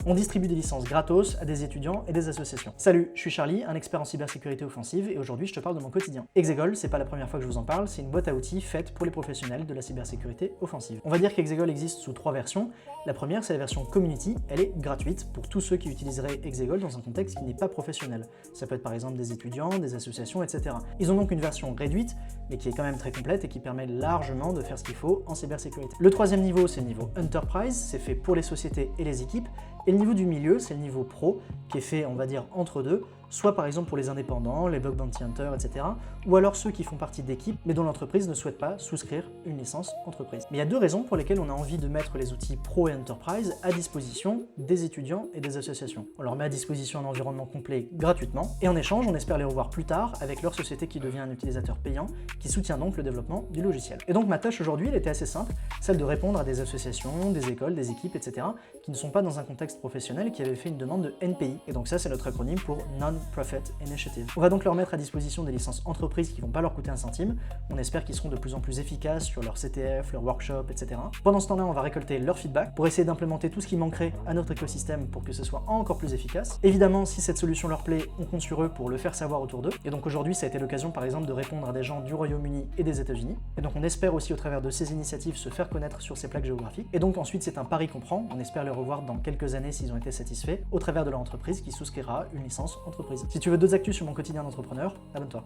On distribue des licences gratos à des étudiants et des associations. Salut, je suis Charlie, un expert en cybersécurité offensive et aujourd'hui je te parle de mon quotidien. Exegol, c'est pas la première fois que je vous en parle, c'est une boîte à outils faite pour les professionnels de la cybersécurité offensive. On va dire qu'Exegol existe sous 3 versions. La première, c'est la version Community, elle est gratuite pour tous ceux qui utiliseraient Exegol dans un contexte qui n'est pas professionnel. Ça peut être par exemple des étudiants, des associations, etc. Ils ont donc une version réduite, mais qui est quand même très complète et qui permet largement de faire ce qu'il faut en cybersécurité. Le troisième niveau, c'est le niveau Enterprise, c'est fait pour les sociétés et les équipes. Et le niveau du milieu, c'est le niveau Pro, qui est fait, on va dire, entre deux, soit par exemple pour les indépendants, les bug bounty hunters, etc. Ou alors ceux qui font partie d'équipes, mais dont l'entreprise ne souhaite pas souscrire une licence entreprise. Mais il y a deux raisons pour lesquelles on a envie de mettre les outils Pro et Enterprise à disposition des étudiants et des associations. On leur met à disposition un environnement complet gratuitement, et en échange, on espère les revoir plus tard avec leur société qui devient un utilisateur payant, qui soutient donc le développement du logiciel. Et donc ma tâche aujourd'hui, elle était assez simple, celle de répondre à des associations, des écoles, des équipes, etc., qui ne sont pas dans un contexte professionnel et qui avaient fait une demande de NPI. Et donc ça, c'est notre acronyme pour Non-Profit Initiative. On va donc leur mettre à disposition des licences entreprises qui vont pas leur coûter un centime. On espère qu'ils seront de plus en plus efficaces sur leur CTF, leur workshop, etc. Pendant ce temps-là, on va récolter leur feedback pour essayer d'implémenter tout ce qui manquerait à notre écosystème pour que ce soit encore plus efficace. Évidemment, si cette solution leur plaît, on compte sur eux pour le faire savoir autour d'eux. Et donc aujourd'hui, ça a été l'occasion par exemple de répondre à des gens du Royaume-Uni et des États-Unis. Et donc on espère aussi au travers de ces initiatives se faire connaître sur ces plaques géographiques. Et donc ensuite, c'est un pari qu'on prend. On espère les revoir dans quelques années s'ils ont été satisfaits au travers de leur entreprise qui souscrira une licence entreprise. Si tu veux d'autres actus sur mon quotidien d'entrepreneur, abonne-toi.